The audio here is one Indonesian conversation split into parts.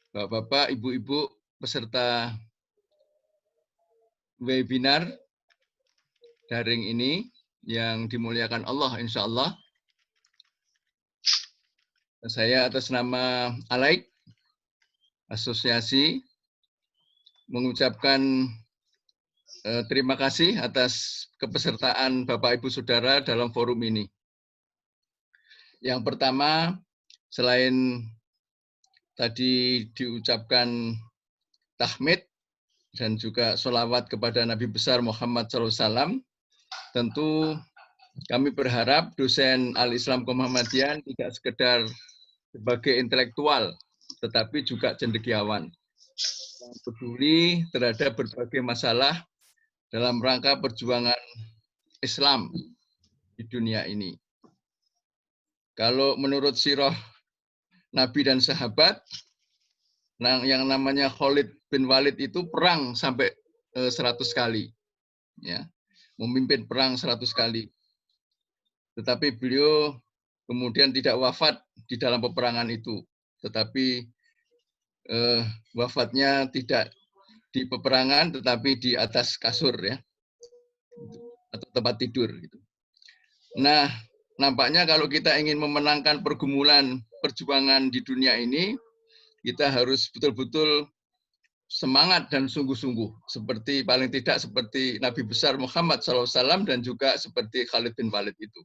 Bapak-bapak, ibu-ibu peserta webinar daring ini yang dimuliakan Allah, insya Allah. Saya atas nama Alaik Asosiasi mengucapkan terima kasih atas kepesertaan Bapak Ibu Saudara dalam forum ini. Yang pertama, selain tadi diucapkan tahmid dan juga sholawat kepada Nabi besar Muhammad SAW, tentu kami berharap dosen Al-Islam Kemuhammadian tidak sekedar sebagai intelektual, tetapi juga cendekiawan yang peduli terhadap berbagai masalah dalam rangka perjuangan Islam di dunia ini. Kalau menurut sirah Nabi dan sahabat, yang namanya Khalid bin Walid itu perang sampai 100 kali. Ya, memimpin perang 100 kali. Tetapi beliau kemudian tidak wafat di dalam peperangan itu. Tetapi wafatnya tidak di peperangan, tetapi di atas kasur, ya, atau tempat tidur. Nah, nampaknya kalau kita ingin memenangkan pergumulan perjuangan di dunia ini, kita harus betul-betul semangat dan sungguh-sungguh, seperti paling tidak seperti Nabi besar Muhammad SAW dan juga seperti Khalid bin Walid itu.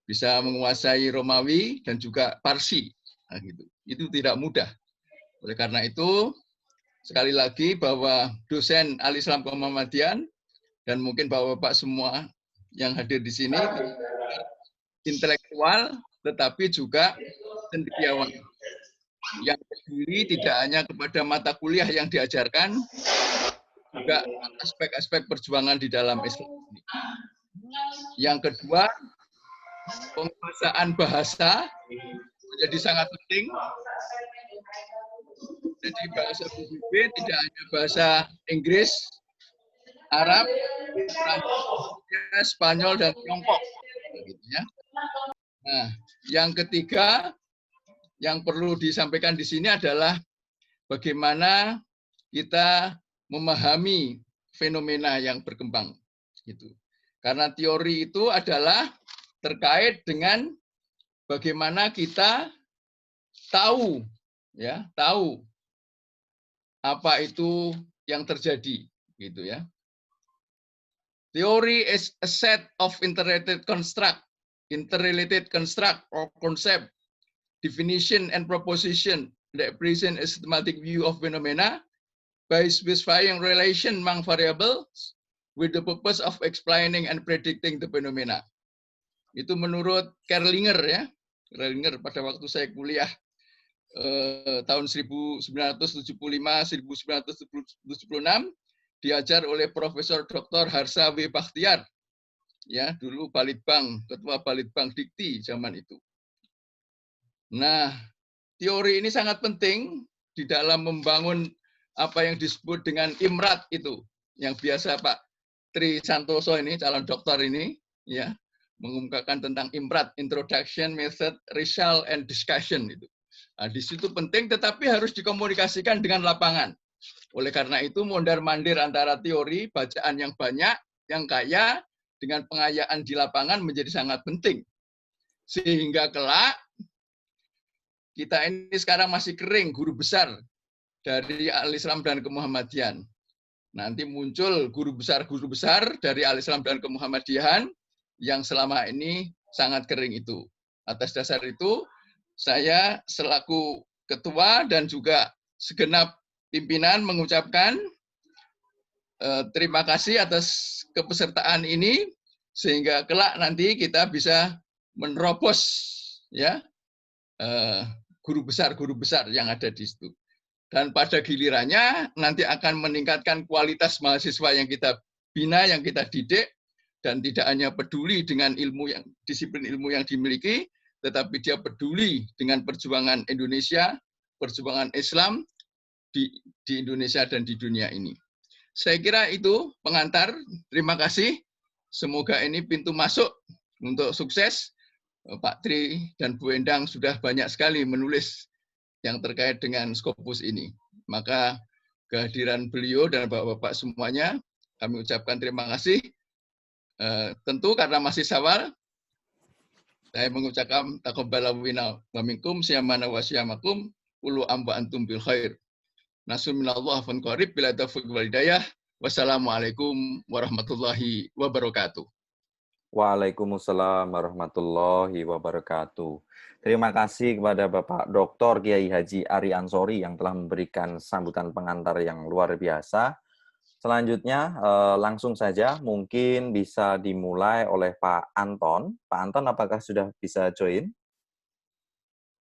Bisa menguasai Romawi dan juga Parsi. Nah, gitu. Itu tidak mudah. Oleh karena itu, sekali lagi bahwa dosen Al-Islam Kemuhammadian dan mungkin bapak-bapak semua yang hadir di sini intelektual, tetapi juga cendekiawan. Yang peduli tidak hanya kepada mata kuliah yang diajarkan, juga aspek-aspek perjuangan di dalam Islam ini. Yang kedua, penguasaan bahasa menjadi sangat penting. Jadi bahasa PBB tidak hanya bahasa Inggris, Arab, Prancis, Spanyol, dan Tiongkok. Nah, yang ketiga yang perlu disampaikan di sini adalah bagaimana kita memahami fenomena yang berkembang. Gitu. Karena teori itu adalah terkait dengan bagaimana kita tahu, ya, tahu apa itu yang terjadi, gitu ya. Theory is a set of interrelated construct or concept, definition and proposition that present a systematic view of phenomena by specifying relation among variables with the purpose of explaining and predicting the phenomena. Itu menurut Kerlinger, ya. Kerlinger pada waktu saya kuliah tahun 1975-1976 diajar oleh Profesor Dr. Harsa W. Bakhtiar, ya, dulu Balitbang, ketua Balitbang Dikti zaman itu. Nah, teori ini sangat penting di dalam membangun apa yang disebut dengan IMRAT itu, yang biasa Pak Tri Santoso ini, calon doktor ini, ya, mengungkapkan tentang IMRAT, Introduction, Method, Result, and Discussion itu. Nah, di situ penting, tetapi harus dikomunikasikan dengan lapangan. Oleh karena itu, mondar-mandir antara teori, bacaan yang banyak, yang kaya, dengan pengayaan di lapangan menjadi sangat penting. Sehingga kelak, kita ini sekarang masih kering, guru besar dari Al-Islam dan Kemuhammadian. Nanti muncul guru besar dari Al-Islam dan Kemuhammadian yang selama ini sangat kering itu. Atas dasar itu, saya selaku ketua dan juga segenap pimpinan mengucapkan terima kasih atas kepesertaan ini, sehingga kelak nanti kita bisa menerobos, ya, guru besar yang ada di situ. Dan pada gilirannya nanti akan meningkatkan kualitas mahasiswa yang kita bina, yang kita didik, dan tidak hanya peduli dengan disiplin ilmu yang dimiliki, tetapi dia peduli dengan perjuangan Indonesia, perjuangan Islam di Indonesia dan di dunia ini. Saya kira itu pengantar. Terima kasih. Semoga ini pintu masuk untuk sukses. Pak Tri dan Bu Endang sudah banyak sekali menulis yang terkait dengan Scopus ini. Maka kehadiran beliau dan Bapak-Bapak semuanya, kami ucapkan terima kasih. Tentu karena masih Syawal, saya mengucapkan taqabbala minna wa minkum siyamana wa siyamakum kullu amba antum bil khair. Nasun minallah fan qarib bila taufiq wal hidayah. Wassalamualaikum warahmatullahi wabarakatuh. Waalaikumsalam warahmatullahi wabarakatuh. Terima kasih kepada Bapak Dr. Kiai Haji Ari Ansori yang telah memberikan sambutan pengantar yang luar biasa. Selanjutnya, langsung saja mungkin bisa dimulai oleh Pak Anton. Pak Anton, apakah sudah bisa join?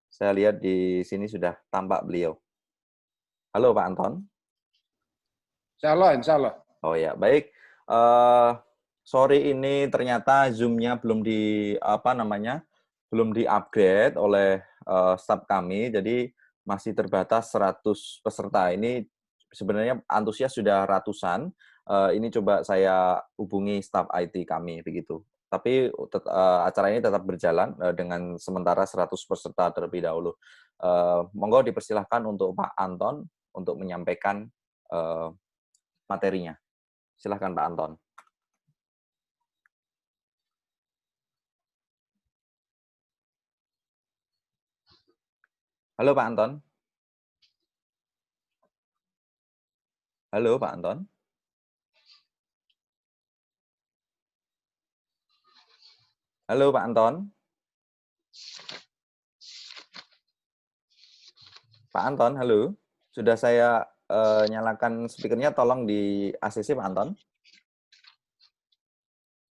Saya lihat di sini sudah tampak beliau. Halo Pak Anton. Insya Allah. Oh ya, baik. Sorry ini ternyata Zoom-nya belum belum di-upgrade oleh staf kami, jadi masih terbatas 100 peserta. Ini sebenarnya antusias sudah ratusan. Ini coba saya hubungi staf IT kami begitu. Tapi acara ini tetap berjalan dengan sementara 100 peserta terlebih dahulu. Monggo dipersilahkan untuk Pak Anton untuk menyampaikan materinya. Silahkan Pak Anton. Halo Pak Anton. Halo Pak Anton. Halo Pak Anton. Pak Anton, halo. Sudah saya nyalakan speakernya, tolong di ACC Pak Anton.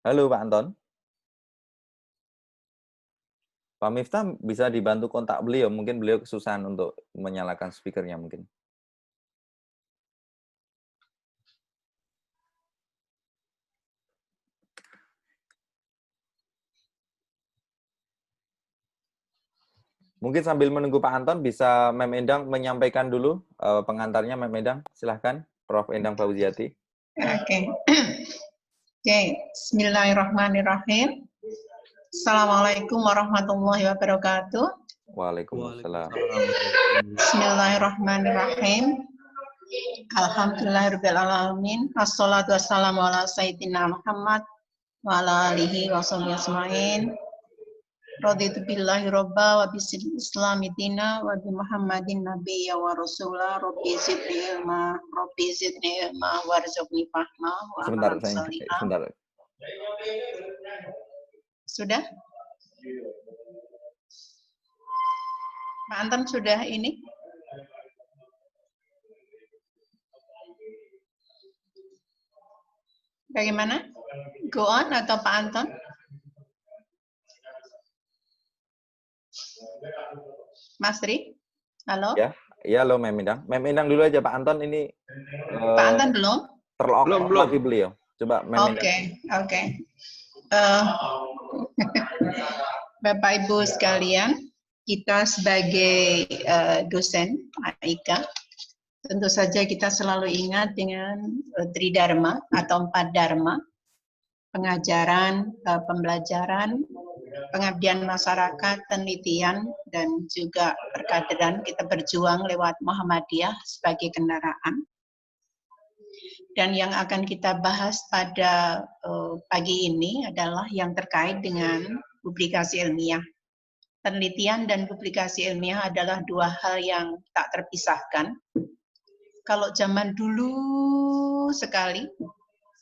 Halo Pak Anton. Pak Miftah bisa dibantu kontak beliau, mungkin beliau kesusahan untuk menyalakan speakernya mungkin. Mungkin sambil menunggu Pak Anton, bisa Mem Endang menyampaikan dulu pengantarnya. Mem Endang, silahkan. Prof. Endang Fauziati. Oke. Bismillahirrahmanirrahim. Assalamualaikum warahmatullahi wabarakatuh. Waalaikumsalam. Bismillahirrahmanirrahim. Alhamdulillahirabbil alamin. Wassalatu wassalamu ala sayyidina Muhammad wa ala alihi wa sahbihi ajmain. Raditu billahi robba wa bisil islami dina wa bi Muhammadin nabiyya wa rasulah. Rabbi zidni ilma warzuqni fahma wa Sebentar, amalan sebentar. Sudah? Pak Anton sudah ini? Bagaimana? Go on atau Pak Anton? Mas Ri? Halo? Ya, halo Mem Endang. Mem Endang dulu aja, Pak Anton ini. Pak Anton belum? Terlock lagi beliau. Coba Mem Endang. Oke. Bapak Ibu sekalian, kita sebagai dosen AIK, tentu saja kita selalu ingat dengan Tridharma atau 4 Dharma, pengajaran, pembelajaran, pengabdian masyarakat, penelitian, dan juga perkaderan. Kita berjuang lewat Muhammadiyah sebagai kendaraan. Dan yang akan kita bahas pada pagi ini adalah yang terkait dengan publikasi ilmiah. Penelitian dan publikasi ilmiah adalah 2 hal yang tak terpisahkan. Kalau zaman dulu sekali,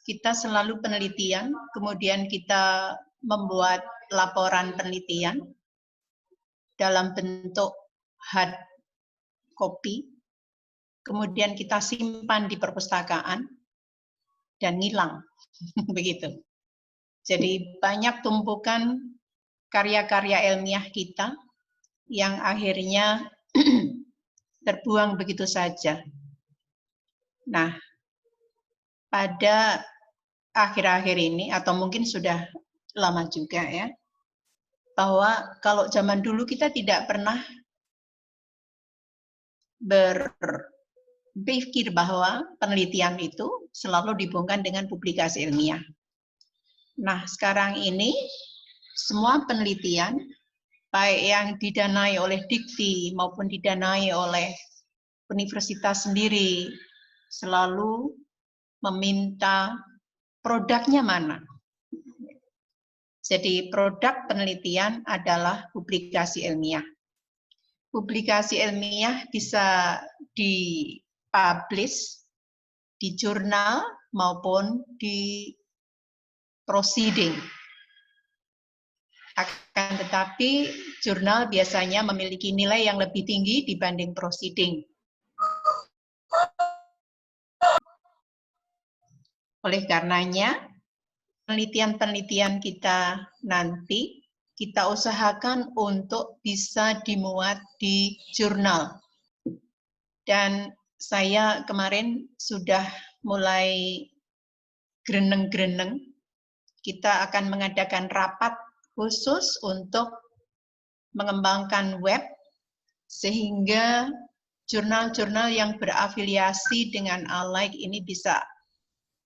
kita selalu penelitian, kemudian kita membuat laporan penelitian dalam bentuk hard copy, kemudian kita simpan di perpustakaan, dan ngilang. Begitu. Jadi banyak tumpukan karya-karya ilmiah kita yang akhirnya terbuang begitu saja. Nah, pada akhir-akhir ini, atau mungkin sudah lama juga ya, bahwa kalau zaman dulu kita tidak pernah berpikir bahwa penelitian itu selalu dihubungkan dengan publikasi ilmiah. Nah, sekarang ini semua penelitian baik yang didanai oleh Dikti maupun didanai oleh universitas sendiri, selalu meminta produknya mana. Jadi produk penelitian adalah publikasi ilmiah. Publikasi ilmiah bisa dipublish di jurnal maupun di proceeding. Akan tetapi jurnal biasanya memiliki nilai yang lebih tinggi dibanding proceeding. Oleh karenanya, penelitian-penelitian kita nanti kita usahakan untuk bisa dimuat di jurnal. Dan saya kemarin sudah mulai greneng-greneng. Kita akan mengadakan rapat khusus untuk mengembangkan web sehingga jurnal-jurnal yang berafiliasi dengan ALIKE ini bisa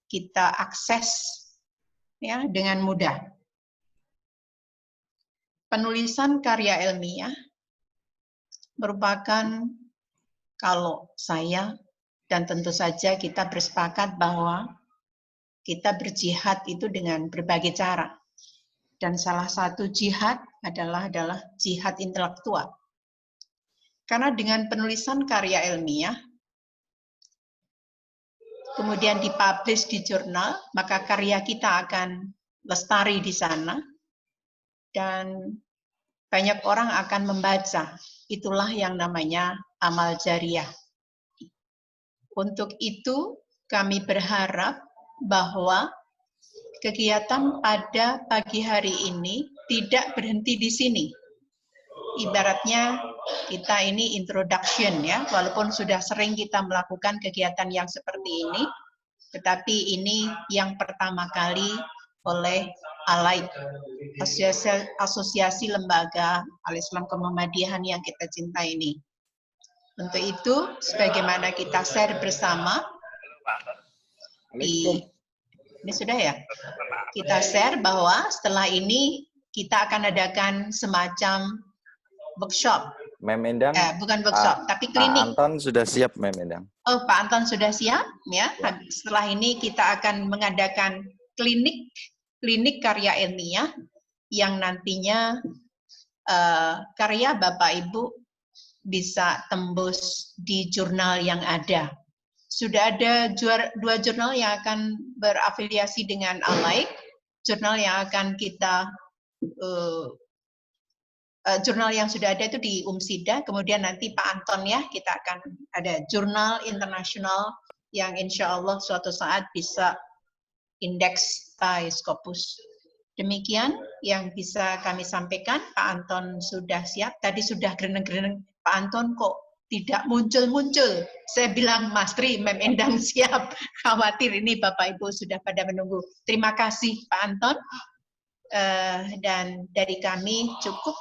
kita akses ya dengan mudah. Penulisan karya ilmiah merupakan, kalau saya dan tentu saja kita bersepakat bahwa kita berjihad itu dengan berbagai cara. Dan salah satu jihad adalah jihad intelektual. Karena dengan penulisan karya ilmiah, kemudian dipublish di jurnal, maka karya kita akan lestari di sana, dan banyak orang akan membaca. Itulah yang namanya amal jariah. Untuk itu, kami berharap bahwa kegiatan pada pagi hari ini tidak berhenti di sini. Ibaratnya kita ini introduction ya, walaupun sudah sering kita melakukan kegiatan yang seperti ini, tetapi ini yang pertama kali oleh ALIKE, Asosiasi Lembaga Al-Islam Kemuhammadiyahan yang kita cintai ini. Untuk itu, sebagaimana kita share bersama, ini sudah ya, kita share bahwa setelah ini kita akan adakan semacam workshop. Mem Endang, bukan workshop, tapi klinik. Pak Anton sudah siap, Mem Endang. Oh, Pak Anton sudah siap, ya. Setelah ini kita akan mengadakan klinik karya ilmiah yang nantinya karya Bapak Ibu bisa tembus di jurnal yang ada. Sudah ada 2 jurnal yang akan berafiliasi dengan ALIKE, jurnal yang akan kita jurnal yang sudah ada itu di UMSIDA, kemudian nanti Pak Anton ya, kita akan ada jurnal internasional yang insya Allah suatu saat bisa indeks by Scopus. Demikian yang bisa kami sampaikan. Pak Anton sudah siap, tadi sudah greneng-greneng, Pak Anton kok tidak muncul-muncul. Saya bilang, Mas Tri, Mem Endang siap. Khawatir ini Bapak Ibu sudah pada menunggu. Terima kasih Pak Anton. Dan dari kami cukup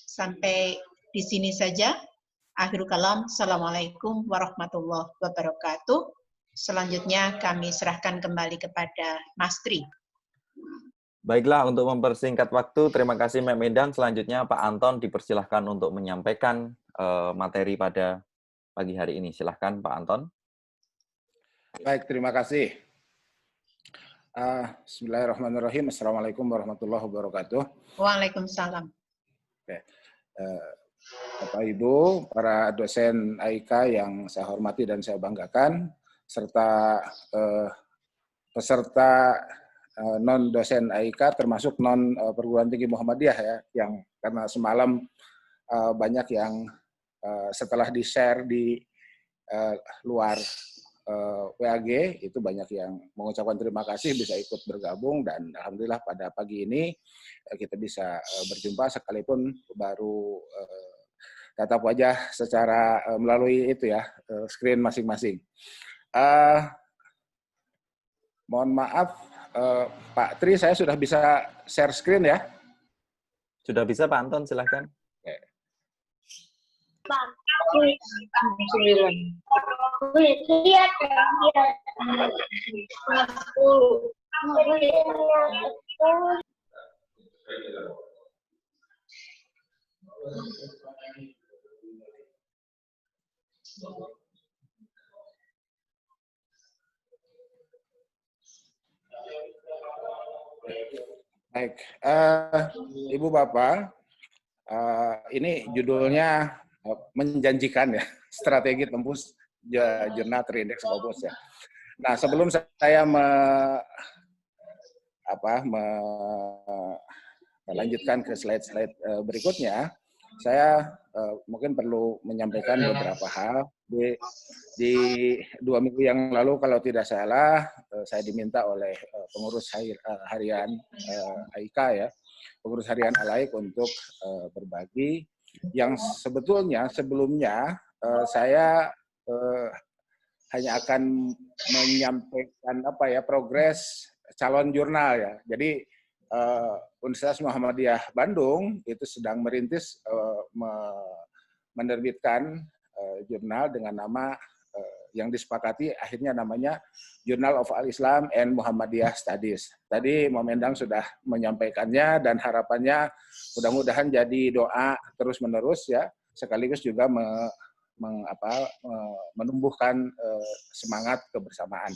sampai di sini saja. Akhirul kalam. Assalamualaikum warahmatullahi wabarakatuh. Selanjutnya kami serahkan kembali kepada Mas Tri. Baiklah, untuk mempersingkat waktu, terima kasih Mem Endang. Selanjutnya Pak Anton dipersilahkan untuk menyampaikan materi pada pagi hari ini. Silahkan Pak Anton. Baik, terima kasih. Bismillahirrahmanirrahim. Assalamualaikum warahmatullahi wabarakatuh. Waalaikumsalam. Oke. Bapak Ibu, para dosen AIK yang saya hormati dan saya banggakan, serta peserta non-dosen AIK termasuk non-perguruan tinggi Muhammadiyah ya, yang karena semalam banyak yang setelah di-share di luar WAG, itu banyak yang mengucapkan terima kasih bisa ikut bergabung, dan alhamdulillah pada pagi ini kita bisa berjumpa sekalipun baru tatap wajah secara melalui itu ya, screen masing-masing. Mohon maaf Pak Tri, saya sudah bisa share screen ya? Sudah bisa Pak Anton, silahkan. Oke. Baik, Ibu Bapak, ini judulnya menjanjikan ya, strategi tembus jurnal terindeks Scopus ya. Nah, sebelum saya melanjutkan ke slide-slide berikutnya, saya mungkin perlu menyampaikan beberapa hal. Di 2 minggu yang lalu, kalau tidak salah, saya diminta oleh pengurus harian AIK ya, pengurus harian ALAIK untuk berbagi yang sebetulnya sebelumnya saya hanya akan menyampaikan progres calon jurnal ya. Jadi Universitas Muhammadiyah Bandung itu sedang merintis menerbitkan jurnal dengan nama yang disepakati akhirnya namanya Journal of Al-Islam and Muhammadiyah Studies. Tadi Om Endang sudah menyampaikannya dan harapannya mudah-mudahan jadi doa terus-menerus ya, sekaligus juga menumbuhkan semangat kebersamaan.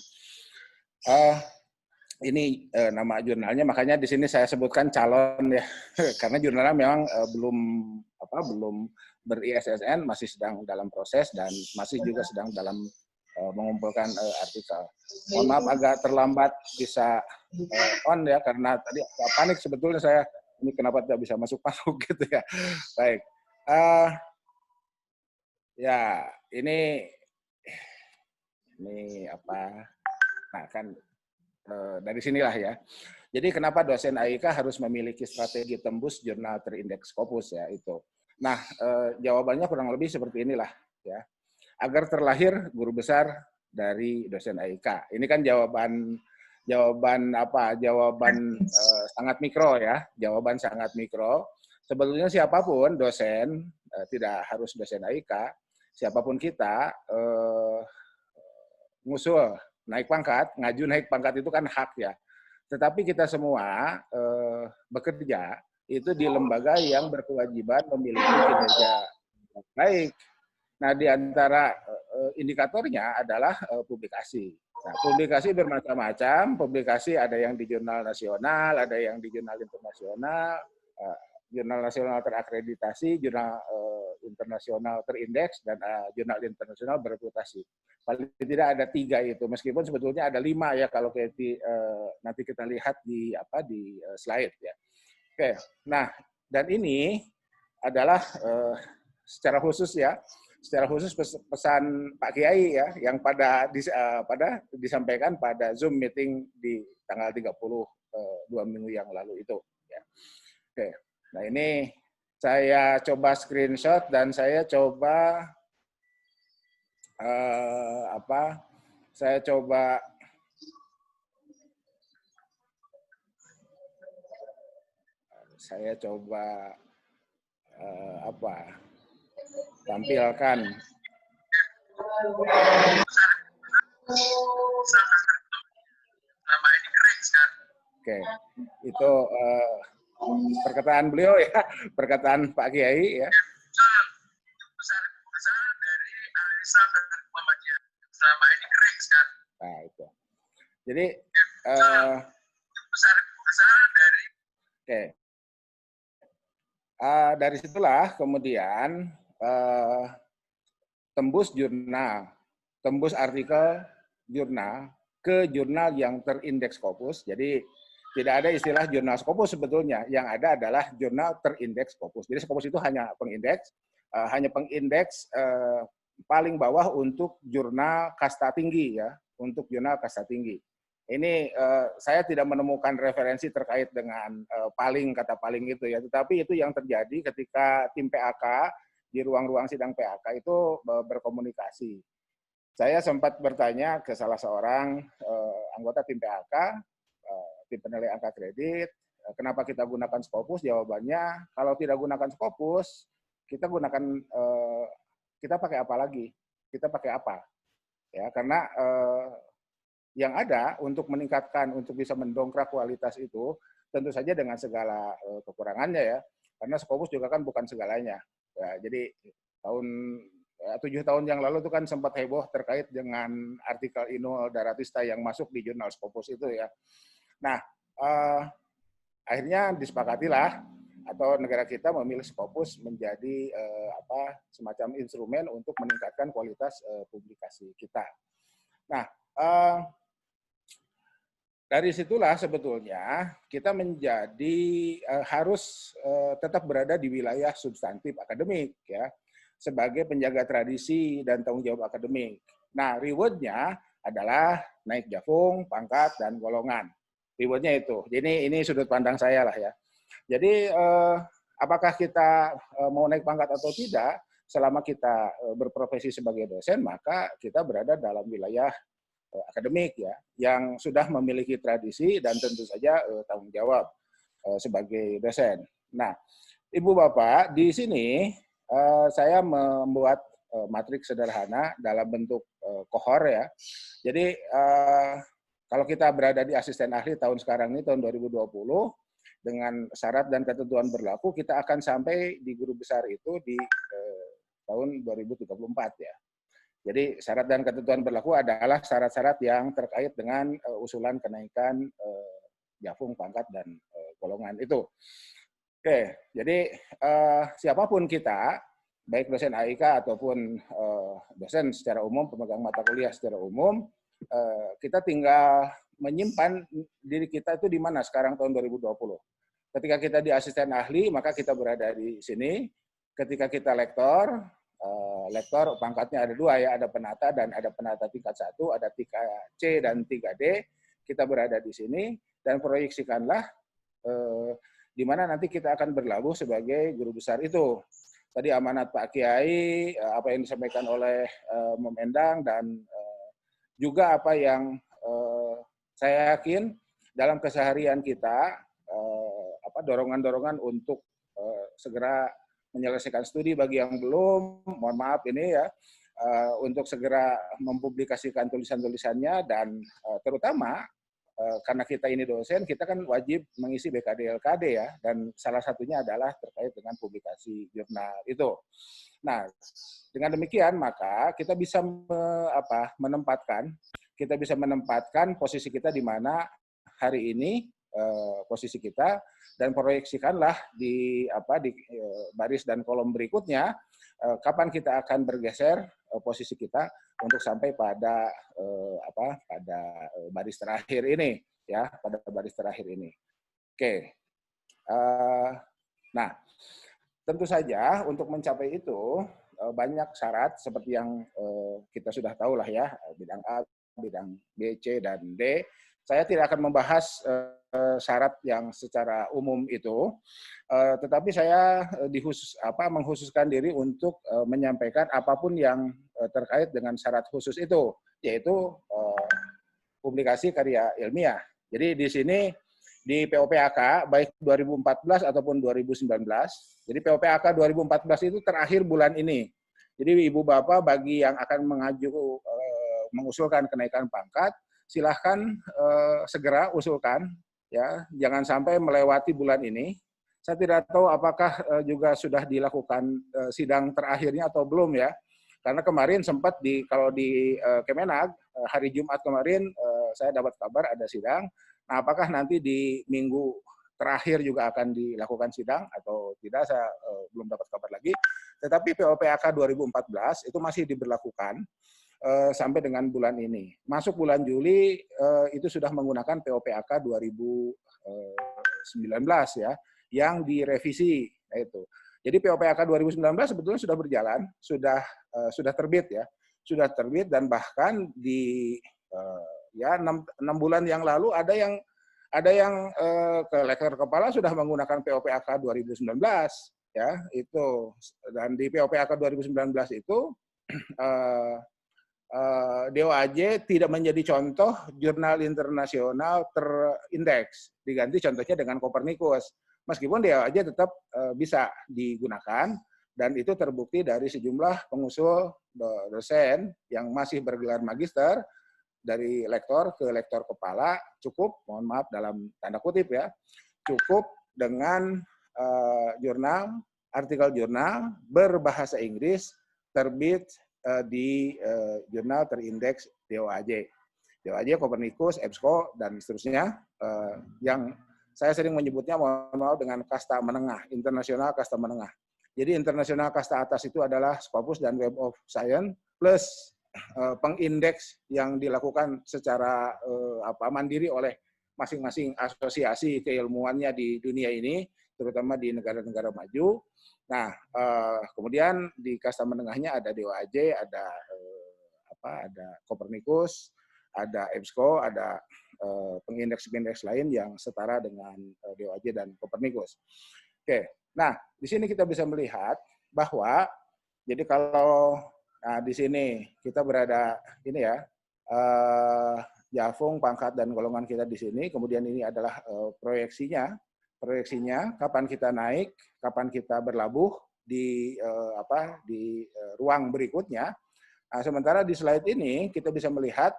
Ini nama jurnalnya, makanya di sini saya sebutkan calon ya, karena jurnalnya memang belum ber-ISSN, masih sedang dalam proses dan masih juga sedang dalam mengumpulkan artikel. Mohon maaf agak terlambat bisa on ya, karena tadi agak panik sebetulnya saya, ini kenapa tidak bisa masuk gitu ya. Baik, ya ini nah kan dari sinilah ya. Jadi kenapa dosen AIK harus memiliki strategi tembus jurnal terindeks Scopus ya itu. Nah, jawabannya kurang lebih seperti inilah ya. Agar terlahir guru besar dari dosen AIK. Ini kan jawaban sangat mikro ya, jawaban sangat mikro. Sebetulnya siapapun dosen, tidak harus dosen AIK, siapapun kita ngusul naik pangkat, ngaju naik pangkat itu kan hak ya. Tetapi kita semua bekerja itu di lembaga yang berkewajiban memiliki kinerja baik. Nah, di antara indikatornya adalah publikasi. Nah, publikasi bermacam-macam, publikasi ada yang di jurnal nasional, ada yang di jurnal internasional, jurnal nasional terakreditasi, jurnal internasional terindeks, dan jurnal internasional bereputasi. Paling tidak ada 3 itu, meskipun sebetulnya ada 5 ya kalau nanti kita lihat di slide ya. Oke, nah dan ini adalah secara khusus pesan Pak Kiai ya, yang disampaikan pada Zoom meeting di tanggal 30 2 minggu yang lalu itu. Ya. Oke, nah ini saya coba screenshot dan saya coba tampilkan. Oke, itu perkataan beliau ya, perkataan Pak Kiai ya. Nah itu. Jadi dari situlah kemudian tembus artikel jurnal ke jurnal yang terindeks Scopus. Jadi tidak ada istilah jurnal Scopus sebetulnya. Yang ada adalah jurnal terindeks Scopus. Jadi Scopus itu hanya pengindeks paling bawah untuk jurnal kasta tinggi ya, untuk jurnal kasta tinggi. Ini saya tidak menemukan referensi terkait dengan kata paling itu ya, tetapi itu yang terjadi ketika tim PAK di ruang-ruang sidang PAK itu berkomunikasi. Saya sempat bertanya ke salah seorang anggota tim PAK, tim penilai angka kredit, kenapa kita gunakan Scopus? Jawabannya, kalau tidak gunakan Scopus, kita pakai apa lagi? Kita pakai apa? Ya, karena yang ada untuk meningkatkan, untuk bisa mendongkrak kualitas itu, tentu saja dengan segala kekurangannya ya. karena Scopus juga kan bukan segalanya. Ya, jadi 7 tahun yang lalu itu kan sempat heboh terkait dengan artikel Inul Daratista yang masuk di jurnal Scopus itu ya. Nah, akhirnya disepakatilah atau negara kita memilih Scopus menjadi semacam instrumen untuk meningkatkan kualitas publikasi kita. Nah, dari situlah sebetulnya kita menjadi harus tetap berada di wilayah substantif akademik ya, sebagai penjaga tradisi dan tanggung jawab akademik. Nah, reward-nya adalah naik jafung, pangkat, dan golongan. Reward-nya itu. Jadi ini sudut pandang saya lah ya. Jadi apakah kita mau naik pangkat atau tidak, selama kita berprofesi sebagai dosen, maka kita berada dalam wilayah akademik ya, yang sudah memiliki tradisi dan tentu saja tanggung jawab sebagai dosen. Nah, Ibu Bapak, di sini saya membuat matriks sederhana dalam bentuk kohor ya. Jadi kalau kita berada di asisten ahli tahun sekarang ini, tahun 2020, dengan syarat dan ketentuan berlaku, kita akan sampai di guru besar itu di tahun 2034 ya. Jadi syarat dan ketentuan berlaku adalah syarat-syarat yang terkait dengan usulan kenaikan jafung, pangkat, dan golongan itu. Oke, jadi siapapun kita, baik dosen AIK ataupun dosen secara umum, pemegang mata kuliah secara umum, kita tinggal menyimpan diri kita itu di mana sekarang tahun 2020. Ketika kita di asisten ahli, maka kita berada di sini. Ketika kita lektor pangkatnya ada 2 ya, ada penata dan ada penata tingkat 1, ada 3C dan 3D. Kita berada di sini dan proyeksikanlah di mana nanti kita akan berlabuh sebagai guru besar itu. Tadi amanat Pak Kiai, apa yang disampaikan oleh Mem Endang, dan juga apa yang saya yakin dalam keseharian kita, dorongan-dorongan untuk segera menyelesaikan studi bagi yang belum, mohon maaf ini ya, untuk segera mempublikasikan tulisan-tulisannya, dan terutama karena kita ini dosen, kita kan wajib mengisi BKD LKD ya, dan salah satunya adalah terkait dengan publikasi jurnal itu. Nah, dengan demikian maka kita bisa menempatkan posisi kita di mana hari ini posisi kita, dan proyeksikanlah di baris dan kolom berikutnya kapan kita akan bergeser posisi kita untuk sampai pada pada baris terakhir ini ya, pada baris terakhir ini. Oke. Nah, tentu saja untuk mencapai itu banyak syarat seperti yang kita sudah tahu lah ya, bidang A, bidang B, C, dan D. Saya tidak akan membahas syarat yang secara umum itu, tetapi saya mengkhususkan diri untuk menyampaikan apapun yang terkait dengan syarat khusus itu, yaitu publikasi karya ilmiah. Jadi di sini di POPAK baik 2014 ataupun 2019. Jadi POPAK 2014 itu terakhir bulan ini. Jadi Ibu Bapak bagi yang akan mengusulkan kenaikan pangkat, silahkan segera usulkan ya, jangan sampai melewati bulan ini. Saya tidak tahu apakah juga sudah dilakukan sidang terakhirnya atau belum ya, karena kemarin sempat kalau di Kemenag hari Jumat kemarin saya dapat kabar ada sidang. Nah, apakah nanti di minggu terakhir juga akan dilakukan sidang atau tidak, saya belum dapat kabar lagi. Tetapi POPAK 2014 itu masih diberlakukan sampai dengan bulan ini. Masuk bulan Juli itu sudah menggunakan POPAK 2019 ya, yang direvisi itu. Jadi POPAK 2019 sebetulnya sudah berjalan, sudah terbit ya, sudah terbit, dan bahkan di 6 bulan yang lalu ada yang ke lektor kepala sudah menggunakan POPAK 2019 ya itu, dan di POPAK 2019 itu DOAJ tidak menjadi contoh jurnal internasional terindeks, diganti contohnya dengan Copernicus. Meskipun DOAJ tetap bisa digunakan, dan itu terbukti dari sejumlah pengusul dosen yang masih bergelar magister, dari lektor ke lektor kepala, cukup, mohon maaf dalam tanda kutip ya, cukup dengan jurnal, artikel jurnal berbahasa Inggris terbit di jurnal terindeks DOAJ. DOAJ, Copernicus, EBSCO, dan seterusnya, yang saya sering menyebutnya, mohon maaf, dengan kasta menengah, internasional kasta menengah. Jadi internasional kasta atas itu adalah Scopus dan Web of Science, plus pengindeks yang dilakukan secara mandiri oleh masing-masing asosiasi keilmuannya di dunia ini, terutama di negara-negara maju. Nah, kemudian di kasta menengahnya ada DOAJ, ada Copernicus, ada EBSCO, ada pengindeks-pengindeks lain yang setara dengan DOAJ dan Copernicus. Oke, nah di sini kita bisa melihat bahwa jadi kalau di sini kita berada ini ya, Jafung, pangkat dan golongan kita di sini. Kemudian ini adalah proyeksinya kapan kita naik, kapan kita berlabuh di ruang berikutnya. Nah, sementara di slide ini kita bisa melihat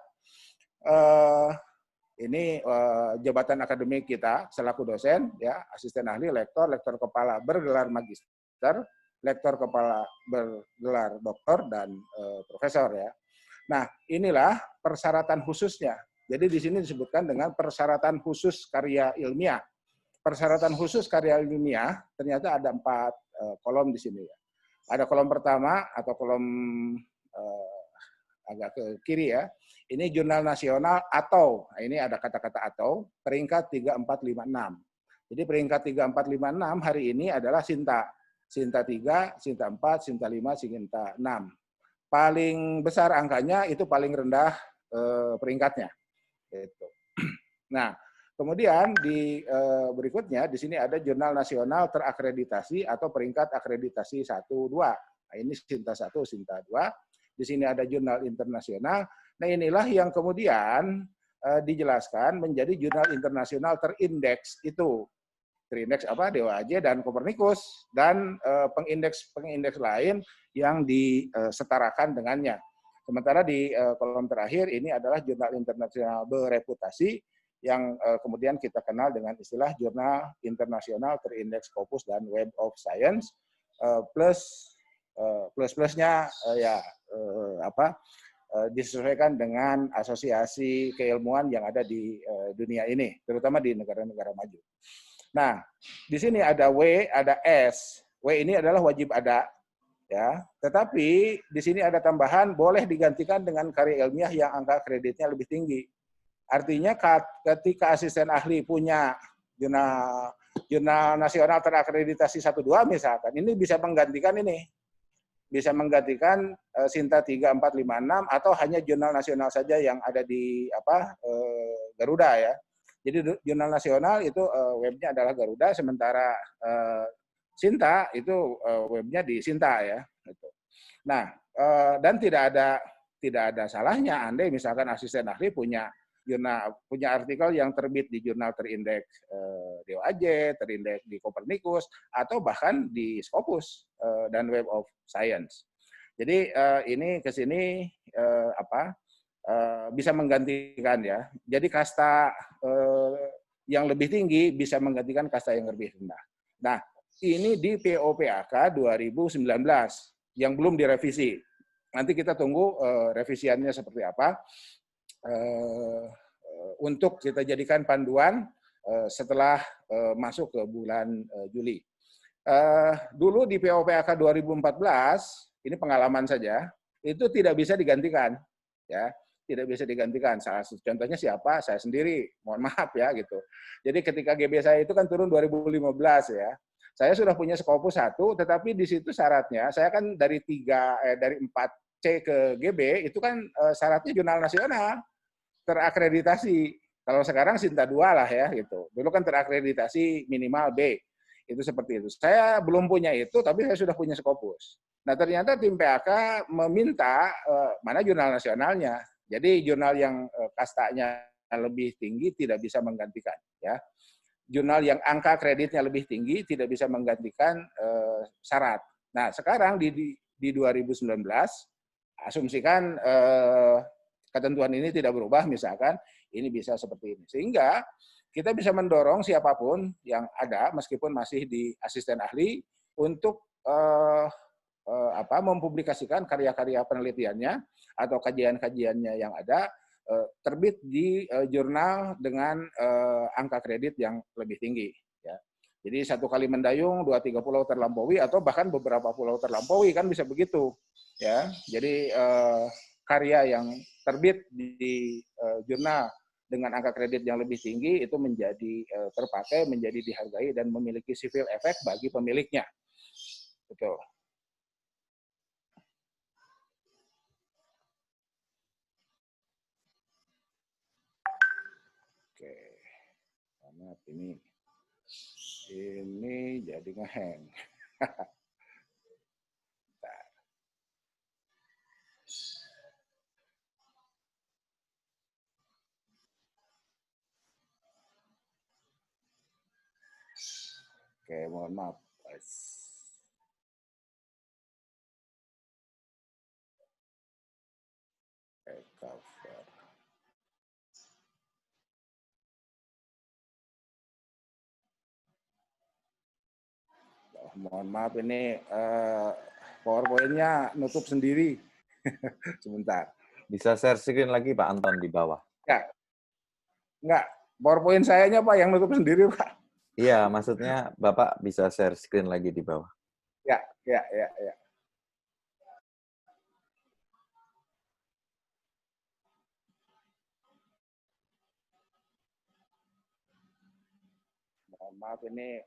ini jabatan akademik kita selaku dosen, ya, asisten ahli, lektor kepala bergelar magister, lektor kepala bergelar doktor, dan profesor, ya. Nah, inilah persyaratan khususnya. Jadi di sini disebutkan dengan persyaratan khusus karya ilmiah. Persyaratan khusus karya ilmiah ternyata ada 4 kolom di sini, ya. Ada kolom pertama atau kolom agak ke kiri, ya. Ini jurnal nasional atau, nah ini ada kata-kata atau, peringkat 3, 4, 5, 6. Jadi peringkat 3, 4, 5, 6 hari ini adalah Sinta. Sinta 3, Sinta 4, Sinta 5, Sinta 6. Paling besar angkanya itu paling rendah peringkatnya. Gitu. Nah, kemudian di berikutnya di sini ada jurnal nasional terakreditasi atau peringkat akreditasi 1, 2. Nah, ini Sinta 1, Sinta 2. Di sini ada jurnal internasional. Nah, inilah yang kemudian dijelaskan menjadi jurnal internasional terindeks itu. Terindeks apa? DOAJ dan Copernicus, dan pengindeks lain yang disetarakan dengannya. Sementara di kolom terakhir ini adalah jurnal internasional bereputasi yang kemudian kita kenal dengan istilah jurnal internasional terindeks Scopus dan Web of Science, plus-plusnya disesuaikan dengan asosiasi keilmuan yang ada di dunia ini, terutama di negara-negara maju. Nah, di sini ada W, ada S. W ini adalah wajib ada, ya. Tetapi di sini ada tambahan boleh digantikan dengan karya ilmiah yang angka kreditnya lebih tinggi. Artinya ketika asisten ahli punya jurnal nasional terakreditasi 1, 2 misalkan, ini bisa menggantikan ini. Bisa menggantikan Sinta 3, 4, 5, 6 atau hanya jurnal nasional saja yang ada di Garuda, ya. Jadi jurnal nasional itu webnya adalah Garuda, sementara Sinta itu webnya di Sinta, ya. Nah, dan tidak ada salahnya andai misalkan asisten ahli punya artikel yang terbit di jurnal terindeks DOAJ, terindeks di Copernicus, atau bahkan di Scopus dan Web of Science. Jadi ini ke sini bisa menggantikan, ya. Jadi kasta yang lebih tinggi bisa menggantikan kasta yang lebih rendah. Nah, ini di POPAK 2019 yang belum direvisi. Nanti kita tunggu revisiannya seperti apa. Untuk kita jadikan panduan setelah masuk ke bulan Juli. Dulu di POPAK 2014, ini pengalaman saja, itu tidak bisa digantikan, ya. Tidak bisa digantikan. Salah satu contohnya siapa? Saya sendiri. Mohon maaf, ya, gitu. Jadi ketika GB saya itu kan turun 2015, ya. Saya sudah punya Scopus 1, tetapi di situ syaratnya, saya kan dari 4C ke GB, itu kan syaratnya jurnal nasional terakreditasi. Kalau sekarang Sinta 2 lah, ya, gitu. Dulu kan terakreditasi minimal B. Itu seperti itu. Saya belum punya itu, tapi saya sudah punya Scopus. Nah, ternyata tim PAK meminta mana jurnal nasionalnya. Jadi jurnal yang kastanya lebih tinggi tidak bisa menggantikan, ya. Jurnal yang angka kreditnya lebih tinggi tidak bisa menggantikan syarat. Nah, sekarang di 2019 asumsikan ketentuan ini tidak berubah, misalkan ini bisa seperti ini. Sehingga kita bisa mendorong siapapun yang ada, meskipun masih di asisten ahli, untuk mempublikasikan karya-karya penelitiannya atau kajian-kajiannya yang ada, terbit di jurnal dengan angka kredit yang lebih tinggi. Ya. Jadi 1 kali mendayung, 2-3 pulau terlampaui, atau bahkan beberapa pulau terlampaui, kan bisa begitu. Ya. Jadi karya yang terbit di jurnal dengan angka kredit yang lebih tinggi itu menjadi terpakai, menjadi dihargai, dan memiliki civil effect bagi pemiliknya. Betul. Oke, karena ini jadi ngehang. Oke, mohon maaf. Cover. Mohon maaf, ini PowerPoint-nya nutup sendiri. Sebentar. Bisa share screen lagi Pak Anton di bawah. Ya. Enggak, PowerPoint sayanya Pak yang nutup sendiri Pak. Iya, maksudnya Bapak bisa share screen lagi di bawah. Ya. Mohon maaf, ini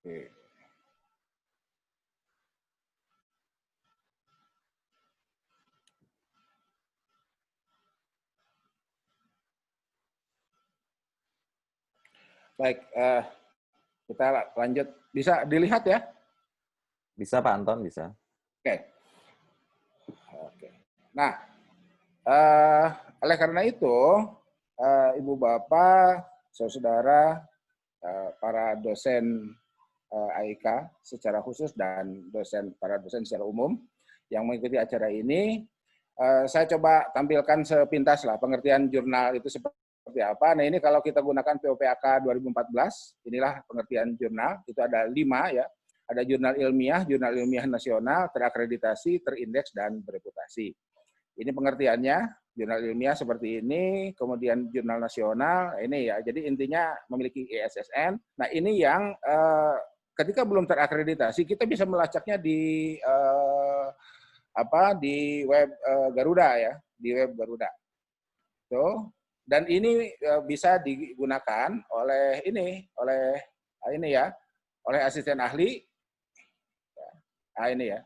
oke. Baik, kita lanjut. Bisa dilihat ya? Bisa Pak Anton, bisa. Oke. Nah, oleh karena itu, Ibu Bapak, saudara, para dosen AIK secara khusus dan para dosen secara umum yang mengikuti acara ini, saya coba tampilkan sepintas lah pengertian jurnal itu seperti apa. Nah, ini kalau kita gunakan POPAK 2014, inilah pengertian jurnal. Itu ada 5 ya. Ada jurnal ilmiah nasional, terakreditasi, terindeks, dan bereputasi. Ini pengertiannya, jurnal ilmiah seperti ini, kemudian jurnal nasional, ini ya. Jadi intinya memiliki ISSN. Nah, ini yang ketika belum terakreditasi, kita bisa melacaknya di di web Garuda ya, di web Garuda. Tuh. Dan ini bisa digunakan oleh oleh asisten ahli. Nah, ini ya.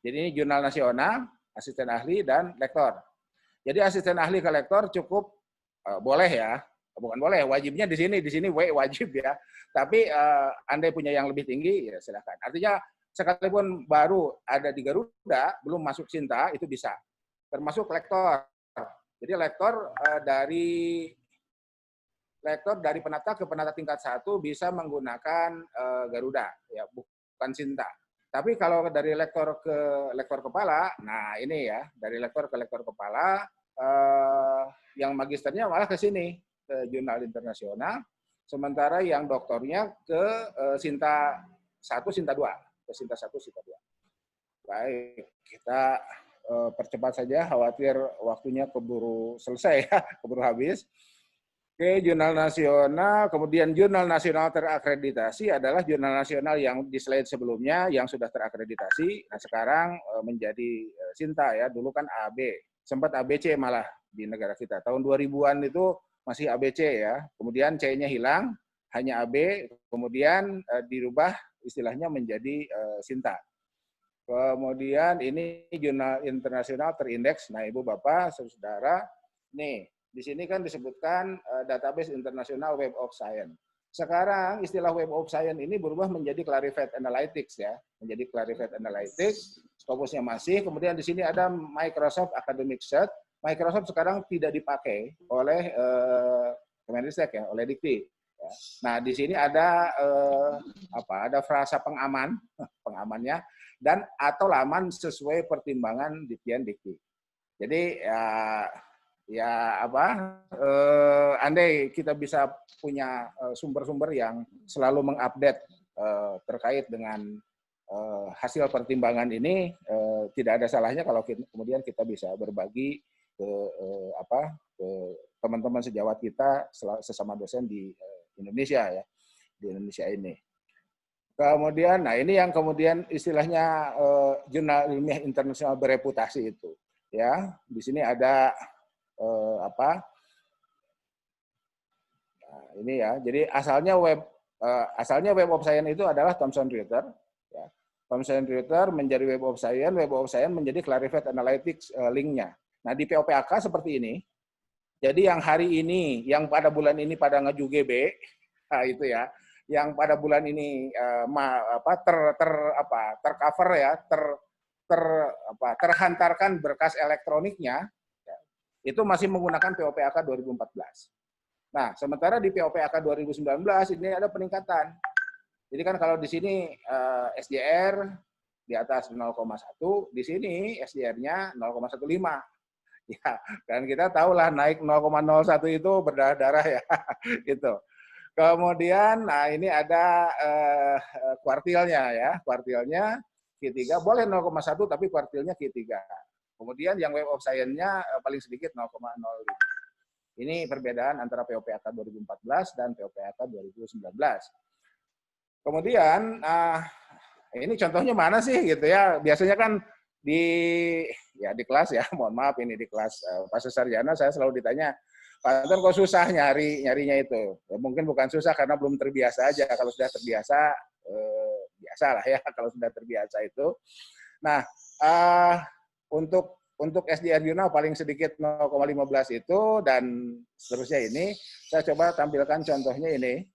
Jadi ini jurnal nasional, asisten ahli, dan lektor. Jadi asisten ahli ke lektor cukup boleh ya, bukan boleh, wajibnya di sini wajib ya. Tapi andai punya yang lebih tinggi, ya silakan. Artinya sekalipun baru ada di Garuda, belum masuk Sinta, itu bisa. Termasuk lektor. Jadi lektor dari penata ke penata tingkat 1 bisa menggunakan Garuda, ya, bukan Sinta. Tapi kalau dari lektor ke lektor kepala, nah ini ya, dari lektor ke lektor kepala, yang magisternya malah ke sini, ke jurnal internasional, sementara yang doktornya ke Sinta 1, Sinta 2, ke Sinta 1, Sinta 2. Baik, kita percepat saja, khawatir waktunya keburu selesai ya, keburu habis. Oke, jurnal nasional, kemudian jurnal nasional terakreditasi adalah jurnal nasional yang di slide sebelumnya yang sudah terakreditasi. Nah, sekarang menjadi Sinta ya, dulu kan AB, sempat ABC malah di negara kita. Tahun 2000-an itu masih ABC ya, kemudian C-nya hilang, hanya AB, kemudian dirubah istilahnya menjadi Sinta. Kemudian ini jurnal internasional terindeks. Nah, Ibu Bapak, saudara, nih di sini kan disebutkan database internasional Web of Science. Sekarang istilah Web of Science ini berubah menjadi Clarified Analytics ya, menjadi Clarified Analytics. Scopusnya masih. Kemudian di sini ada Microsoft Academic Search. Microsoft sekarang tidak dipakai oleh Kemendikbud ya, oleh Dikti. Ya. Nah di sini ada ada frasa pengamannya dan atau laman sesuai pertimbangan Ditjen Dikti. Jadi andai kita bisa punya sumber-sumber yang selalu mengupdate terkait dengan hasil pertimbangan ini, tidak ada salahnya kalau kemudian kita bisa berbagi ke teman-teman sejawat kita sesama dosen di Indonesia ya, di Indonesia ini. Kemudian, nah ini yang kemudian istilahnya jurnal ilmiah internasional bereputasi itu, ya. Di sini ada nah, ini ya. Jadi asalnya Web of Science itu adalah Thomson Reuters. Ya. Thomson Reuters menjadi Web of Science menjadi Clarified Analytics linknya. Nah di POPAK seperti ini. Jadi yang hari ini, yang pada bulan ini pada ngeju GB, nah itu ya, yang pada bulan ini tercover ya, terhantarkan berkas elektroniknya, ya, itu masih menggunakan POPAK 2014. Nah, sementara di POPAK 2019 ini ada peningkatan. Jadi kan kalau di sini SDR di atas 0,1, di sini SDR-nya 0,15. Ya, dan kita tahulah naik 0,01 itu berdarah-darah ya, gitu. Kemudian, nah ini ada kuartilnya ya, kuartilnya Q3 boleh 0,1 tapi kuartilnya Q3. Kemudian yang Web of Science-nya paling sedikit 0,05. Ini perbedaan antara POPAK 2014 dan POPAK 2019. Kemudian, ini contohnya mana sih gitu ya? Biasanya kan di kelas ya, mohon maaf ini di kelas pas sarjana saya selalu ditanya, Pak Anton kok susah nyarinya itu? Ya, mungkin bukan susah karena belum terbiasa aja. Kalau sudah terbiasa, biasalah ya kalau sudah terbiasa itu. Nah, untuk SDR Jurnal paling sedikit 0,15 itu dan seterusnya ini, saya coba tampilkan contohnya ini.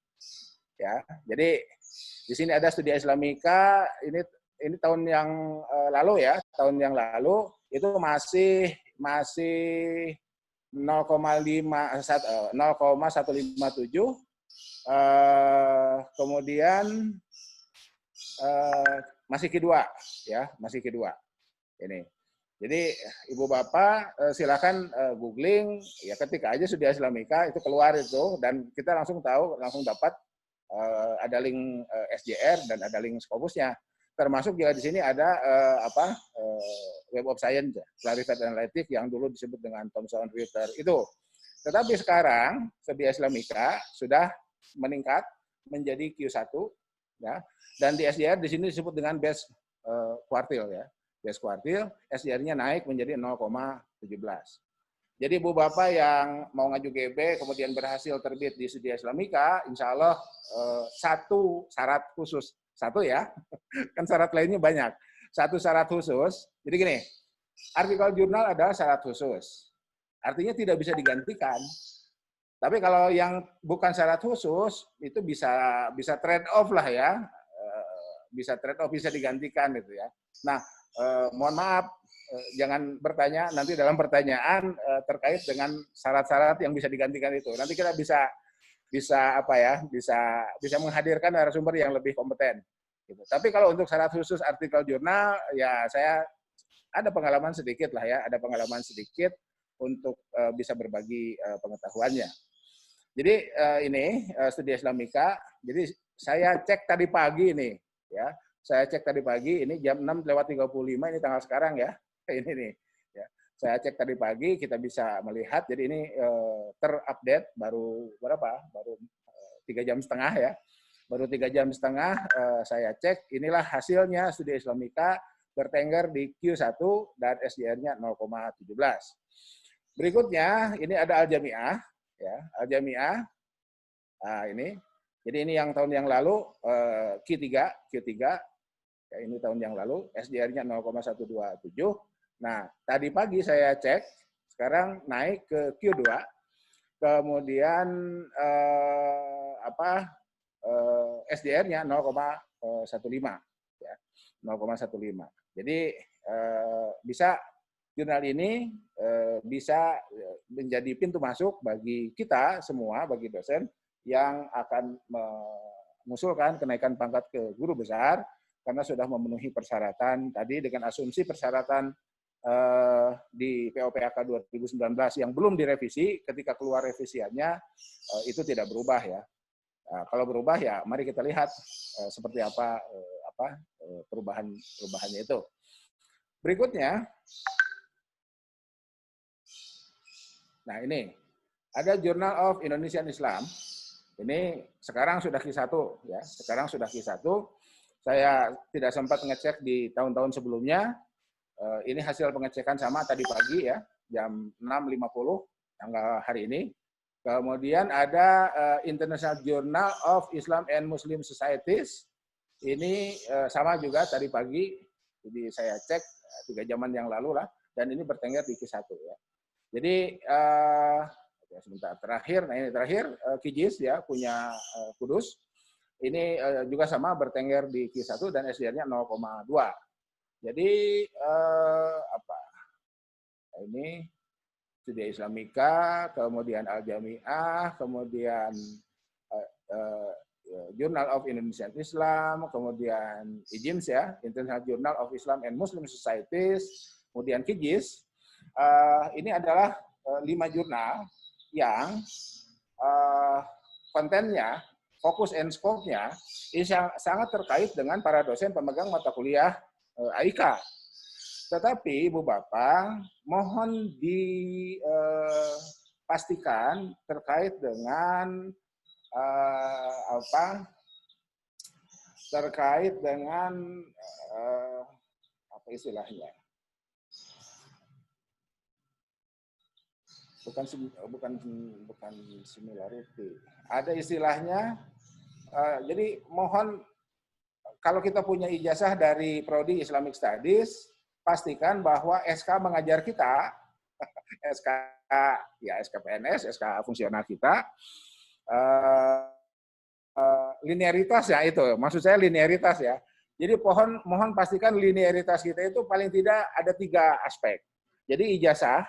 Ya, jadi di sini ada Studia Islamika, ini tahun yang lalu ya, tahun yang lalu itu masih 0,157, kemudian masih Q2 ya, masih Q2 ini. Jadi Ibu Bapak silakan googling ya, ketika aja Studia Islamika itu keluar itu dan kita langsung tahu, langsung dapat ada link SJR dan ada link Scopusnya. Termasuk juga di sini ada Web of Science, Clarified Analytics yang dulu disebut dengan Thomson Reuters itu. Tetapi sekarang Studia Islamika sudah meningkat menjadi Q1 ya. Dan di SJR di sini disebut dengan base quartile ya. Base quartile SJR-nya naik menjadi 0,17. Jadi Ibu Bapak yang mau ngaju GB kemudian berhasil terbit di Studia Islamika, insya Allah satu syarat khusus. Satu ya, kan syarat lainnya banyak. Satu syarat khusus, jadi gini, artikel jurnal adalah syarat khusus. Artinya tidak bisa digantikan. Tapi kalau yang bukan syarat khusus, itu bisa trade off lah ya. Bisa trade off, bisa digantikan gitu ya. Nah, mohon maaf, jangan bertanya nanti dalam pertanyaan terkait dengan syarat-syarat yang bisa digantikan itu. Nanti kita bisa menghadirkan narasumber yang lebih kompeten. Gitu. Tapi kalau untuk syarat khusus artikel jurnal, ya saya ada pengalaman sedikit lah ya, ada pengalaman sedikit untuk bisa berbagi pengetahuannya. Jadi ini Studia Islamika. Jadi saya cek tadi pagi ini, ya, saya cek tadi pagi ini jam 6:35 ini tanggal sekarang ya, ini nih. Ya. Saya cek tadi pagi, kita bisa melihat, jadi ini terupdate baru berapa? Baru 3 jam setengah ya. Baru 3 jam setengah saya cek, inilah hasilnya Studia Islamika bertengger di Q1 dan SDR-nya 0,17. Berikutnya, ini ada Al-Jami'ah. Ya, Al-Jami'ah. Nah, ini. Jadi ini yang tahun yang lalu, Q3. Ya, ini tahun yang lalu, SDR-nya 0,127. Nah, tadi pagi saya cek, sekarang naik ke Q2, kemudian SDR-nya 0,15 ya, 0,15. Jadi bisa jurnal ini bisa menjadi pintu masuk bagi kita semua, bagi dosen yang akan mengusulkan kenaikan pangkat ke guru besar karena sudah memenuhi persyaratan tadi dengan asumsi persyaratan di POPAK 2019 yang belum direvisi, ketika keluar revisiannya itu tidak berubah ya. Nah, kalau berubah ya mari kita lihat seperti apa perubahannya itu. Berikutnya, nah ini ada Journal of Indonesian Islam. Ini sekarang sudah Q1 ya. Sekarang sudah Q1. Saya tidak sempat ngecek di tahun-tahun sebelumnya. Ini hasil pengecekan sama tadi pagi ya, jam 6.50 tanggal hari ini. Kemudian ada International Journal of Islam and Muslim Societies. Ini sama juga tadi pagi. Jadi saya cek 3 jaman yang lalu lah, dan ini bertengger di Q1 ya. Jadi sebentar terakhir, nah ini terakhir Kijis ya punya Kudus. Ini juga sama bertengger di Q1 dan SDR-nya 0,2. Jadi ini Studia Islamika, kemudian Al-Jami'ah, kemudian Journal of Indonesian Islam, kemudian IJIMS ya, International Journal of Islam and Muslim Societies, kemudian Kijis. Ini adalah 5 jurnal yang kontennya, fokus and scope-nya ini sangat terkait dengan para dosen pemegang mata kuliah AIK. Tetapi Ibu Bapak, mohon dipastikan terkait dengan terkait dengan apa istilahnya? Bukan similarity. Ada istilahnya. Jadi mohon kalau kita punya ijazah dari Prodi Islamic Studies, pastikan bahwa SK mengajar kita, SK ya SK PNS, SK fungsional kita, linearitas ya itu, maksud saya linearitas ya. Jadi mohon pastikan linearitas kita itu paling tidak ada 3 aspek. Jadi ijazah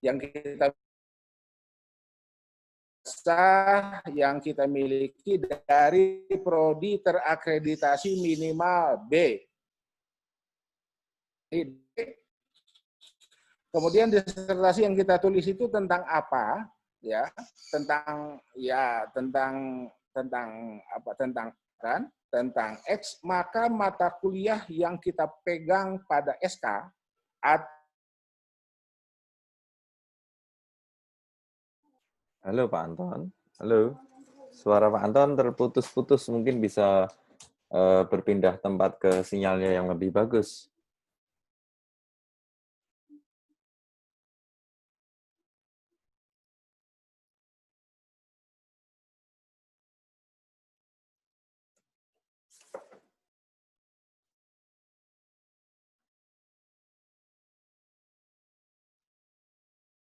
yang kita miliki dari prodi terakreditasi minimal B. Kemudian disertasi yang kita tulis itu tentang apa? Ya, tentang X, maka mata kuliah yang kita pegang pada SK Halo Pak Anton. Halo. Suara Pak Anton terputus-putus, mungkin bisa berpindah tempat ke sinyalnya yang lebih bagus.